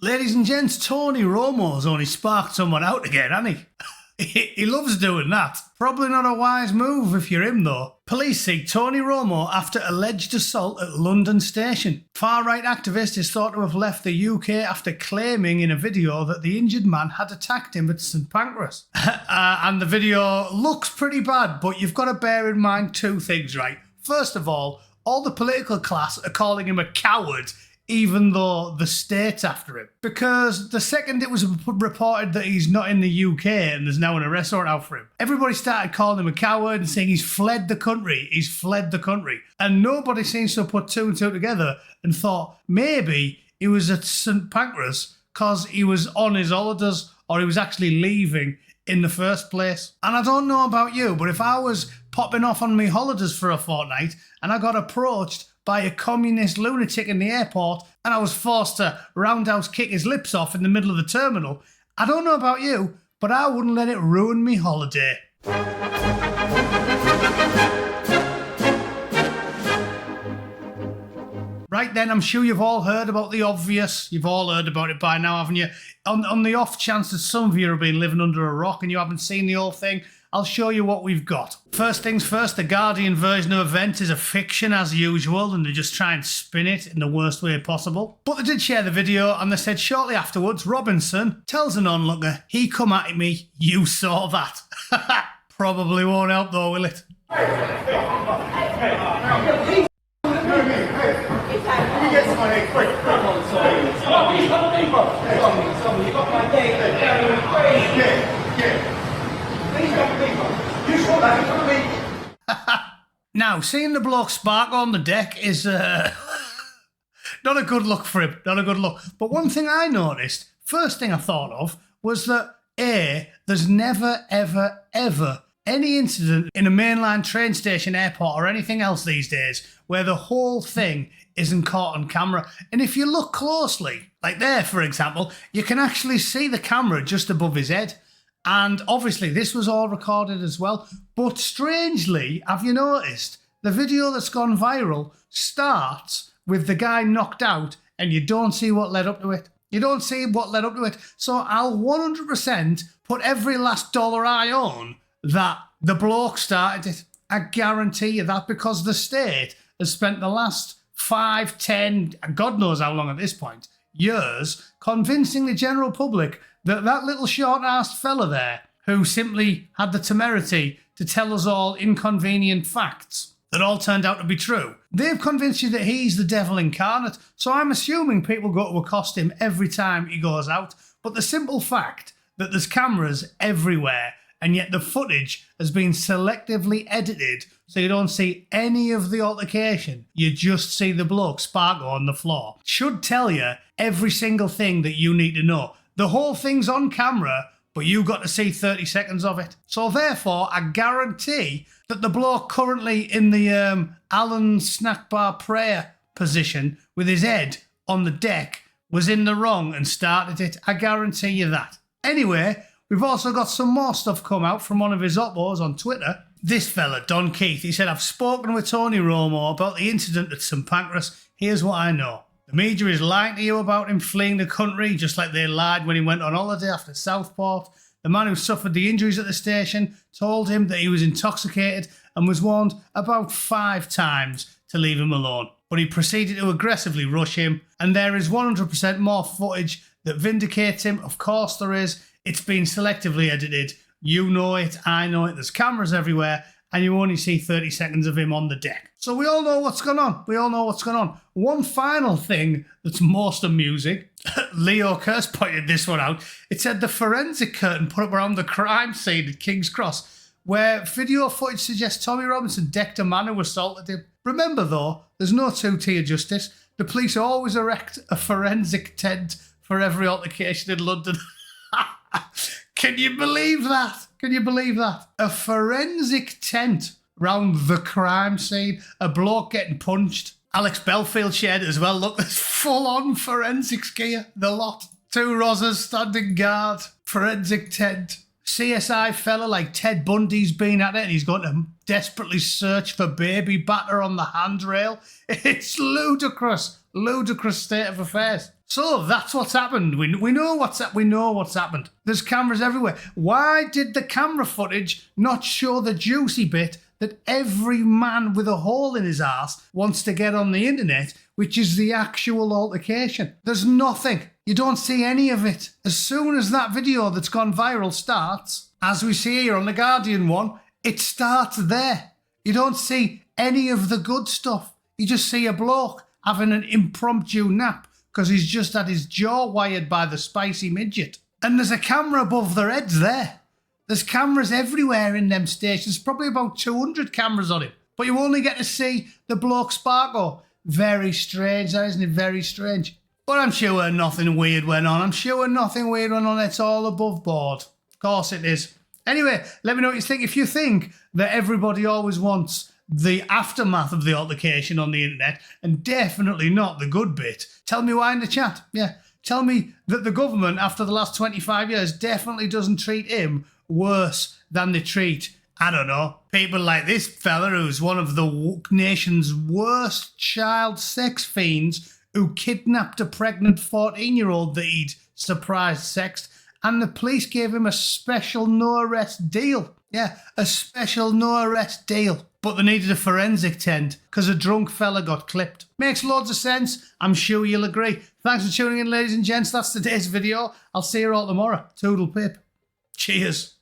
Ladies and gents, Tony Romo's only sparked someone out again, hasn't he? He loves doing that. Probably not a wise move if you're him though. Police seek Tony Romo after alleged assault at London Station. Far-right activist is thought to have left the UK after claiming in a video that the injured man had attacked him at St Pancras. And the video looks pretty bad, but you've got to bear in mind two things, right? First of all the political class are calling him a coward, even though the state's after him. Because the second it was reported that he's not in the UK and there's now an arrest warrant out for him, everybody started calling him a coward and saying he's fled the country, And nobody seems to have put two and two together and thought maybe he was at St Pancras because he was on his holidays or he was actually leaving in the first place. And I don't know about you, but if I was popping off on my holidays for a fortnight and I got approached by a communist lunatic in the airport and I was forced to roundhouse kick his lips off in the middle of the terminal, I don't know about you, but I wouldn't let it ruin me holiday. Right then, I'm sure you've all heard about the obvious. You've all heard about it by now, haven't you? On the off chance that some of you have been living under a rock and you haven't seen the whole thing, I'll show you what we've got. First things first, the Guardian version of events is a fiction as usual, and they just try and spin it in the worst way possible. But they did share the video, and they said shortly afterwards, Robinson tells an onlooker, "He come at me, you saw that." Probably won't help though, will it? Now, seeing the bloke spark on the deck is not a good look for him. Not a good look. But one thing I noticed, first thing I thought of, was that there's never, ever, ever any incident in a mainline train station, airport, or anything else these days where the whole thing isn't caught on camera. And if you look closely, like there, for example, you can actually see the camera just above his head. And obviously this was all recorded as well. But strangely, have you noticed, the video that's gone viral starts with the guy knocked out and you don't see what led up to it. So I'll 100% put every last dollar I own that the bloke started it. I guarantee you that, because the state has spent the last 5, 10, God knows how long at this point, years, convincing the general public that little short-arsed fella there, who simply had the temerity to tell us all inconvenient facts that all turned out to be true, they've convinced you that he's the devil incarnate. So I'm assuming people go to accost him every time he goes out. But the simple fact that there's cameras everywhere and yet the footage has been selectively edited so you don't see any of the altercation, you just see the bloke sparkle on the floor, should tell you every single thing that you need to know. The whole thing's on camera, but you got to see 30 seconds of it. So therefore, I guarantee that the bloke currently in the Alan snack bar prayer position with his head on the deck was in the wrong and started it. I guarantee you that. Anyway, we've also got some more stuff come out from one of his oppos on Twitter. This fella, Don Keith, he said, "I've spoken with Tony Romo about the incident at St Pancras. Here's what I know. The media is lying to you about him fleeing the country, just like they lied when he went on holiday after Southport. The man who suffered the injuries at the station told him that he was intoxicated and was warned about 5 times to leave him alone. But he proceeded to aggressively rush him, and there is 100% more footage that vindicates him. Of course there is. It's been selectively edited. You know it, I know it. There's cameras everywhere, and you only see 30 seconds of him on the deck." So we all know what's going on. One final thing that's most amusing, Leo Curse pointed this one out. It said the forensic curtain put up around the crime scene at King's Cross, where video footage suggests Tommy Robinson decked a man who assaulted him. Remember though, there's no two-tier justice. The police always erect a forensic tent for every altercation in London. Can you believe that? A forensic tent round the crime scene. A bloke getting punched. Alex Belfield shared it as well. Look, there's full-on forensics gear. The lot. 2 Rozzers standing guard. Forensic tent. CSI fella like Ted Bundy's been at it and he's going to desperately search for baby batter on the handrail. It's ludicrous state of affairs. So that's what's happened. We know what's happened. There's cameras everywhere. Why did the camera footage not show the juicy bit that every man with a hole in his arse wants to get on the internet, which is the actual altercation? There's nothing. You don't see any of it. As soon as that video that's gone viral starts, as we see here on the Guardian one, it starts there. You don't see any of the good stuff. You just see a bloke having an impromptu nap because he's just had his jaw wired by the spicy midget. And there's a camera above their heads there. There's cameras everywhere in them stations. Probably about 200 cameras on it. But you only get to see the bloke Sparko. Very strange, that isn't it? Very strange. But I'm sure nothing weird went on. It's all above board. Of course it is. Anyway, let me know what you think. If you think that everybody always wants the aftermath of the altercation on the internet, and definitely not the good bit, tell me why in the chat. Yeah, tell me that the government, after the last 25 years, definitely doesn't treat him worse than they treat, I don't know, people like this fella who's one of the nation's worst child sex fiends who kidnapped a pregnant 14-year-old that he'd surprise sexed, and the police gave him a special no-arrest deal. Yeah, a special no-arrest deal. But they needed a forensic tent because a drunk fella got clipped. Makes loads of sense. I'm sure you'll agree. Thanks for tuning in, ladies and gents. That's today's video. I'll see you all tomorrow. Toodle pip. Cheers.